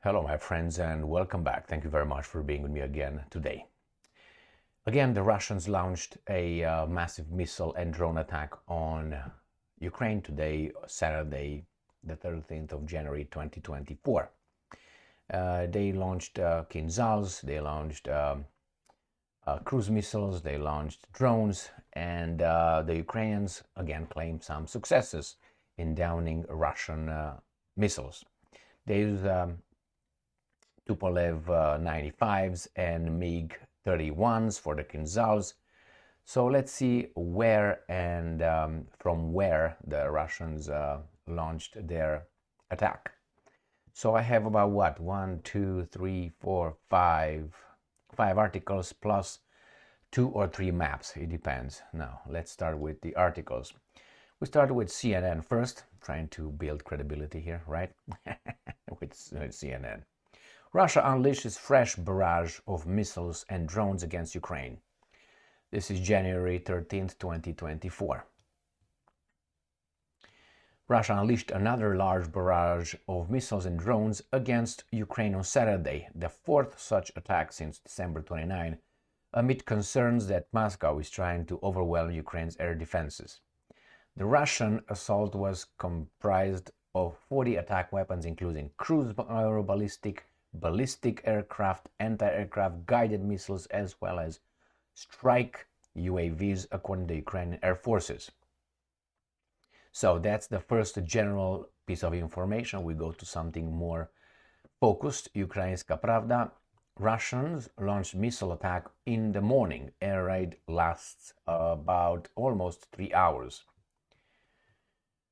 Hello, my friends, and welcome back. Thank you very much for being with me again today. Again, the Russians launched a massive missile and drone attack on Ukraine today, Saturday, the 13th of January 2024. They launched Kinzhals, they launched cruise missiles, they launched drones, and the Ukrainians again claimed some successes in downing Russian missiles. They used Tu-95s and MiG-31s for the Kinzhals. So let's see where and from where the Russians launched their attack. So I have about what, 5 articles plus 2 or 3 maps. It depends. Now let's start with the articles. We started with CNN first, trying to build credibility here, right? with CNN. Russia unleashes fresh barrage of missiles and drones against Ukraine. This is January 13th, 2024. Russia unleashed another large barrage of missiles and drones against Ukraine on Saturday, the fourth such attack since December 29, amid concerns that Moscow is trying to overwhelm Ukraine's air defenses. The Russian assault was comprised of 40 attack weapons, including cruise ballistic aircraft, anti-aircraft guided missiles, as well as strike UAVs, according to Ukrainian Air Forces. So that's the first general piece of information. We go to something more focused. Ukrainska Pravda. Russians launched missile attack in the morning. Air raid lasts about almost 3 hours.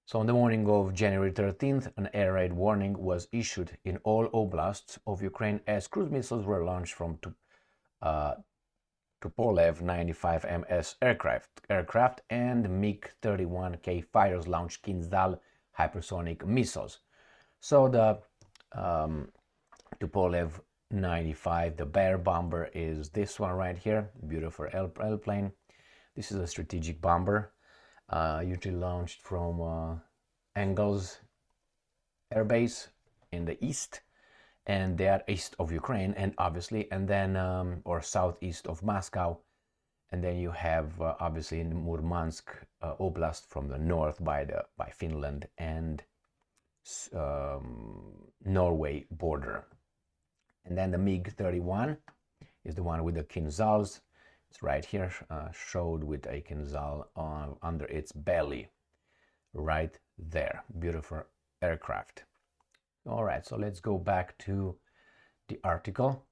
So on the morning of January 13th, an air raid warning was issued in all oblasts of Ukraine as cruise missiles were launched from Tu-95M aircraft and MiG-31K fighters launched Kinzhal hypersonic missiles. So the Tu-95, the Bear bomber, is this one right here. Beautiful airplane. This is a strategic bomber. Usually launched from Engels Air Base in the east, and they are east of Ukraine, and obviously, and then or southeast of Moscow, and then you have obviously in Murmansk Oblast from the north by Finland and Norway border, and then the MiG-31 is the one with the Kinzhals. It's right here, showed with a Kinzhal under its belly, right there. Beautiful aircraft. All right, so let's go back to the article.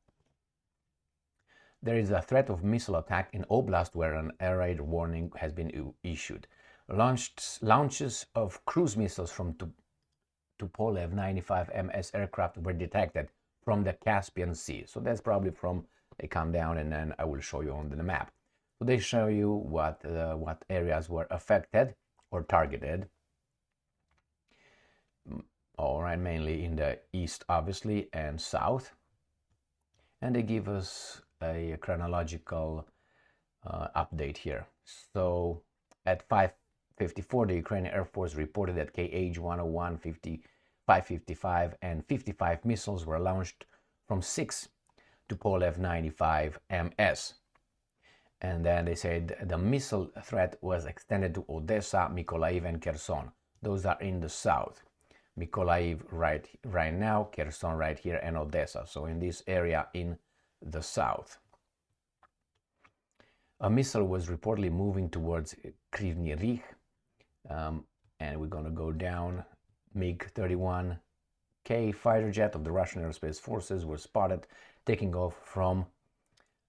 There is a threat of missile attack in Oblast where an air raid warning has been issued. Launches of cruise missiles from Tu-95MS aircraft were detected from the Caspian Sea. So that's probably from, they come down, and then I will show you on the map. So they show you what areas were affected or targeted. All right, mainly in the east, obviously, and south. And they give us a chronological update here. So at 5:54, the Ukrainian Air Force reported that KH-101, 555, and 55 missiles were launched from 6 Tu-95MS. And then they said the missile threat was extended to Odessa, Mykolaiv, and Kherson. Those are in the south. Mykolaiv right now, Kherson right here, and Odessa. So in this area in the south. A missile was reportedly moving towards Kryvyi Rih. And we're going to go down. MiG-31K fighter jet of the Russian Aerospace Forces was spotted taking off from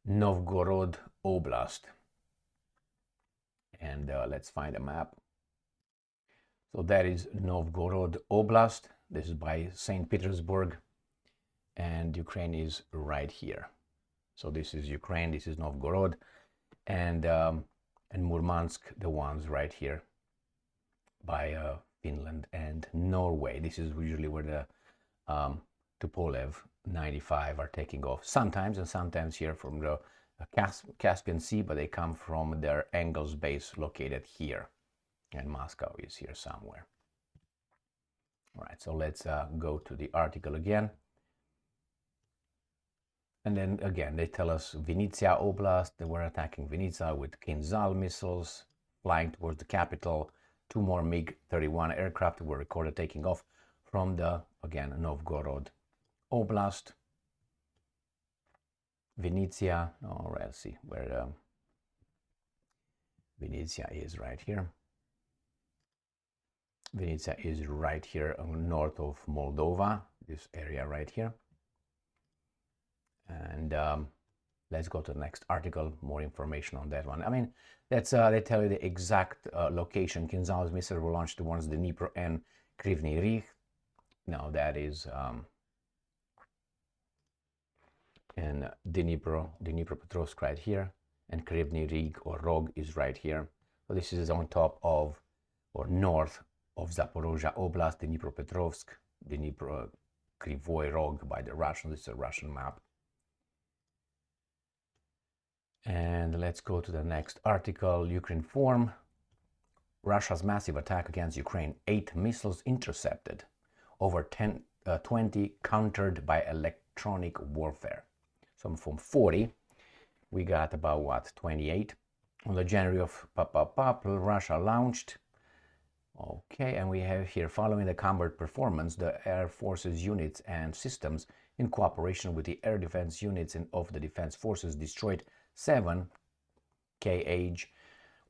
Novgorod Oblast. And let's find a map. So that is Novgorod Oblast. This is by St. Petersburg, and Ukraine is right here. So this is Ukraine, this is Novgorod, and Murmansk, the ones right here by Finland and Norway. This is usually where the Tu-95 are taking off. Sometimes, and sometimes here from the Caspian Sea, but they come from their Engels base located here. And Moscow is here somewhere. All right, so let's go to the article again. And then again, they tell us Vinnytsia Oblast, they were attacking Vinnytsia with Kinzhal missiles, flying towards the capital. 2 more MiG-31 aircraft were recorded taking off from the, again, Novgorod Oblast. Vinnytsia, all right, let's see where Vinnytsia is right here. Vinnytsia is right here north of Moldova, this area right here. And let's go to the next article, more information on that one. I mean, that's they tell you the exact location. Kinzhal's missiles were launched towards Dnipro and Kryvyi Rih. Now that is in Dnipropetrovsk right here, and Kryvyi Rih or Rog is right here. So this is on top of or north of Zaporozhye Oblast, Dnipropetrovsk, Dnipro, Krivoy Rog by the Russians. It's a Russian map. And let's go to the next article. Ukraine form. Russia's massive attack against Ukraine. 8 missiles intercepted. Over 20 countered by electronic warfare. So from 40, we got about what, 28. On the January of Russia launched. Okay, and we have here, following the combat performance, the Air Forces units and systems in cooperation with the air defense units of the defense forces destroyed 7 Kh-101,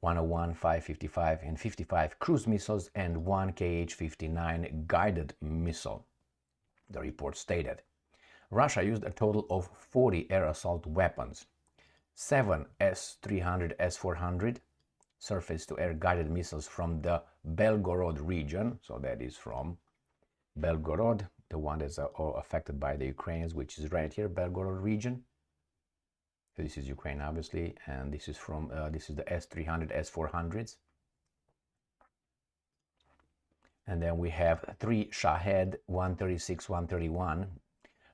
555 and 55 cruise missiles and 1 Kh-59 guided missile, the report stated. Russia used a total of 40 air assault weapons, 7 S-300, S-400 surface-to-air guided missiles from the Belgorod region, so that is from Belgorod, the one that's affected by the Ukrainians, which is right here, Belgorod region. So this is Ukraine, obviously, and this is from this is the S-300, S-400s. And then we have 3 Shahed 136, 131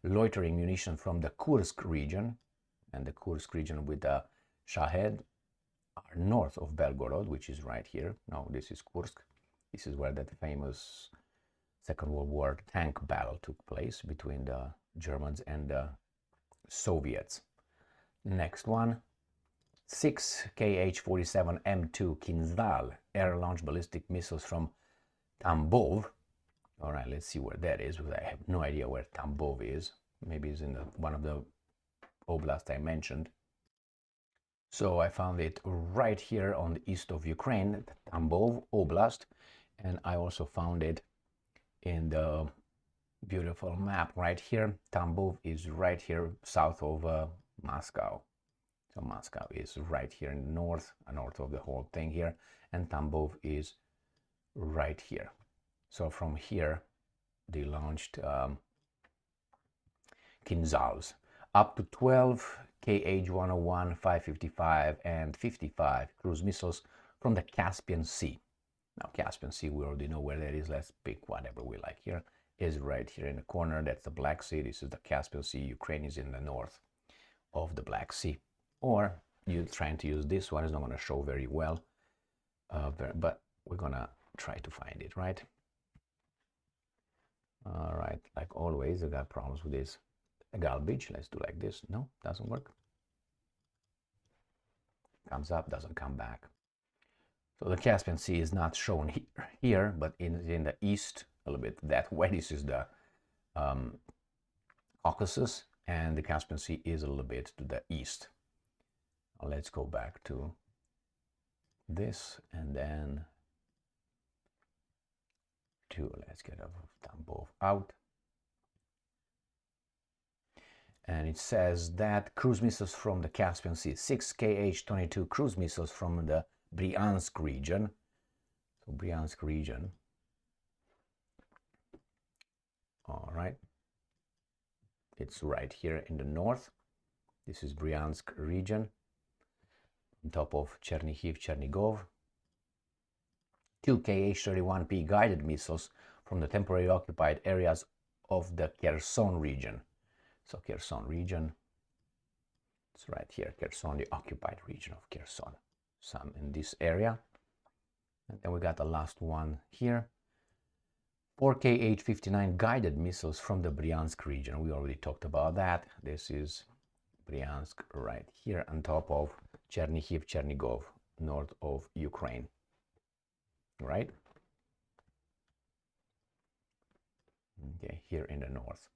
loitering munition from the Kursk region, and the Kursk region with the Shahed are north of Belgorod, which is right here. No, this is Kursk. This is where that famous Second World War tank battle took place between the Germans and the Soviets. Next one, 6 Kh-47M3 Kinzhal air-launched ballistic missiles from Tambov. All right, let's see where that is, because I have no idea where Tambov is. Maybe it's in one of the oblasts I mentioned. So I found it right here on the east of Ukraine, Tambov Oblast, and I also found it in the beautiful map right here. Tambov is right here south of Moscow. So Moscow is right here in the north of the whole thing here, and Tambov is right here. So from here they launched Kinzhals, up to 12 Kh-101, 555 and 55 cruise missiles from the Caspian Sea. Now Caspian Sea, we already know where that is. Let's pick whatever we like here. Is right here in the corner. That's the Black Sea. This is the Caspian Sea. Ukraine is in the north of the Black Sea. Or you're trying to use this one. It's not going to show very well, but we're going to try to find it, right? All right, like always, I got problems with this garbage. Let's do like this. No, doesn't work. Comes up, doesn't come back. So the Caspian Sea is not shown here, but in the east, a little bit that way. This is the Caucasus, and the Caspian Sea is a little bit to the east. Now let's go back to this, and then let's get Tambov out. And it says that cruise missiles from the Caspian Sea, 6 Kh-22 cruise missiles from the Bryansk region. So Bryansk region. All right. It's right here in the north. This is Bryansk region, on top of Chernihiv, Chernigov. 2 Kh-31P guided missiles from the temporarily occupied areas of the Kherson region. So Kherson region, it's right here, Kherson, the occupied region of Kherson. Some in this area. And then we got the last one here. 4 Kh-59 guided missiles from the Bryansk region. We already talked about that. This is Bryansk, right here on top of Chernihiv, Chernigov, north of Ukraine, right? Okay, here in the north.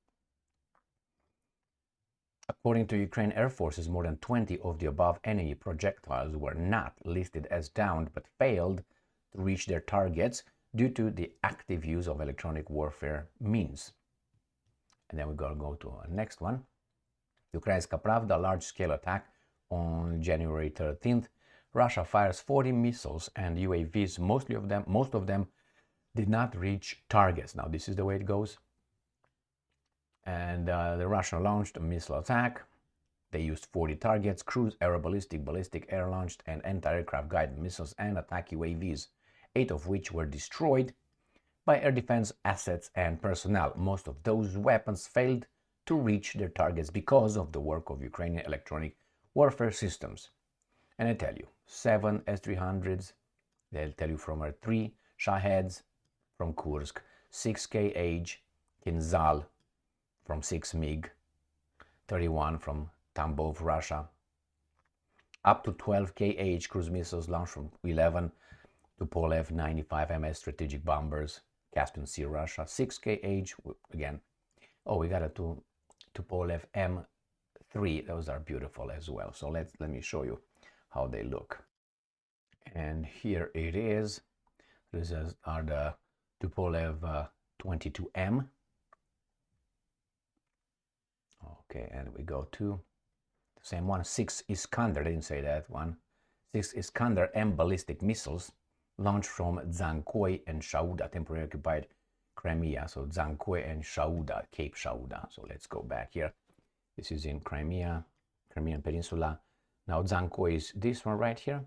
According to Ukraine Air Forces, more than 20 of the above enemy projectiles were not listed as downed but failed to reach their targets due to the active use of electronic warfare means. And then we're going to go to our next one. Ukrainska Pravda, large-scale attack on January 13th. Russia fires 40 missiles and UAVs. Most of them did not reach targets. Now, this is the way it goes. And the Russian launched a missile attack. They used 40 targets, cruise, ballistic, air-launched, and anti-aircraft guided missiles and attack UAVs, 8 of which were destroyed by air defense assets and personnel. Most of those weapons failed to reach their targets because of the work of Ukrainian electronic warfare systems. And I tell you, 7 S-300s, they'll tell you from our 3 Shaheds from Kursk, 6 Kh Kinzhal from 6 MiG-31 from Tambov, Russia, up to 12 Kh cruise missiles launched from 11 Tu-95 MS strategic bombers, Caspian Sea, Russia, 6 Kh, again, oh, we got a Tu-25M3, those are beautiful as well. So let me show you how they look. And here it is. These are the Tu-22M. Okay, and we go to the same one, 6 Iskander, I didn't say that one, 6 Iskander M ballistic missiles launched from Dzankoy and Shauda, temporarily occupied Crimea. So Dzankoy and Shauda, Cape Shauda. So let's go back here. This is in Crimea, Crimean Peninsula. Now Dzankoy is this one right here.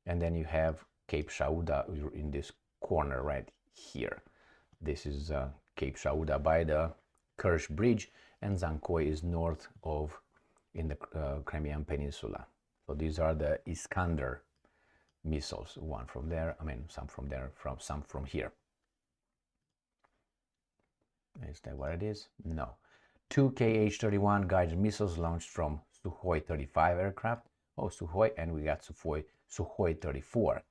And then you have Cape Shauda in this corner right here. This is Cape Shauda by the Kerch Bridge, and Dzankoy is north of in the Crimean Peninsula. So these are the Iskander missiles, one from there, some from there, some from here. Is that what it is? No. 2 Kh-31 guided missiles launched from Su-35 aircraft. Oh, Sukhoi, and we got Sukhoi-34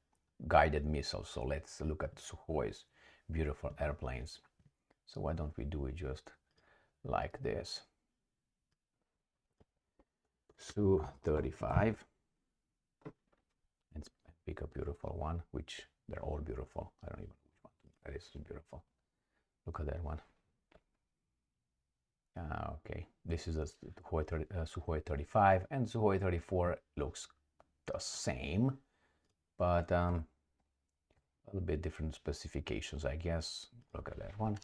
guided missiles. So let's look at Sukhois, beautiful airplanes. So why don't we do it just like this? Su-35. Let's pick a beautiful one, which they're all beautiful. I don't even know which one. That is beautiful. Look at that one. Okay, this is a Sukhoi-35, and Sukhoi-34 looks the same, but a little bit different specifications, I guess. Look at that one.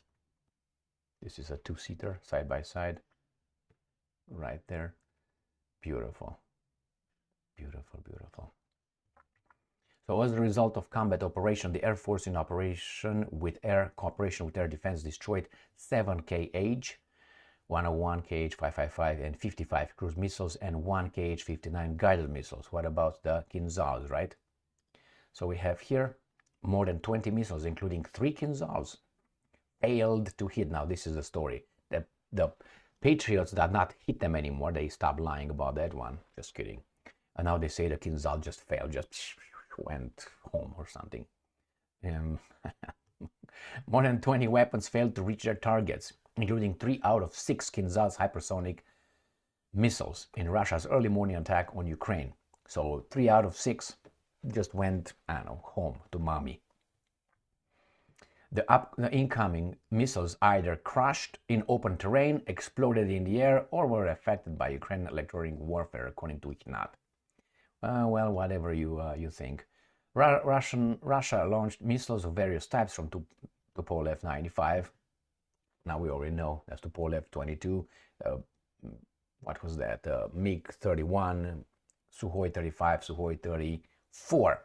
This is a 2-seater, side by side, right there. Beautiful, beautiful, beautiful. So as a result of combat operation, the Air Force in cooperation with air defense destroyed 7 Kh, 101 Kh, 555 and 55 cruise missiles and 1 Kh 59 guided missiles. What about the Kinzhals, right? So we have here more than 20 missiles, including 3 Kinzhals, failed to hit. Now this is the story. The Patriots did not hit them anymore. They stopped lying about that one. Just kidding. And now they say the Kinzhal just failed, just went home or something. More than 20 weapons failed to reach their targets, including 3 out of 6 Kinzhal's hypersonic missiles in Russia's early morning attack on Ukraine. So 3 out of 6 just went, I don't know, home to mommy. The incoming missiles either crashed in open terrain, exploded in the air, or were affected by Ukrainian electronic warfare, according to ICHNAT. Well, whatever you think. Russia launched missiles of various types from Tupolev-95. Now we already know that's Tupolev-22. What was that? MiG-31, Sukhoi-35, Sukhoi-34.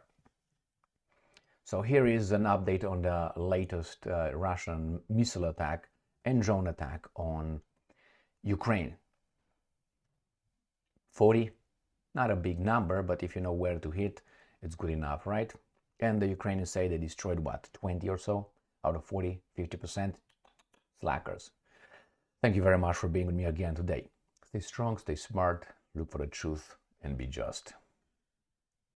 So here is an update on the latest Russian missile attack and drone attack on Ukraine. 40, not a big number, but if you know where to hit, it's good enough, right? And the Ukrainians say they destroyed, what, 20 or so out of 40, 50%? Slackers. Thank you very much for being with me again today. Stay strong, stay smart, look for the truth, and be just.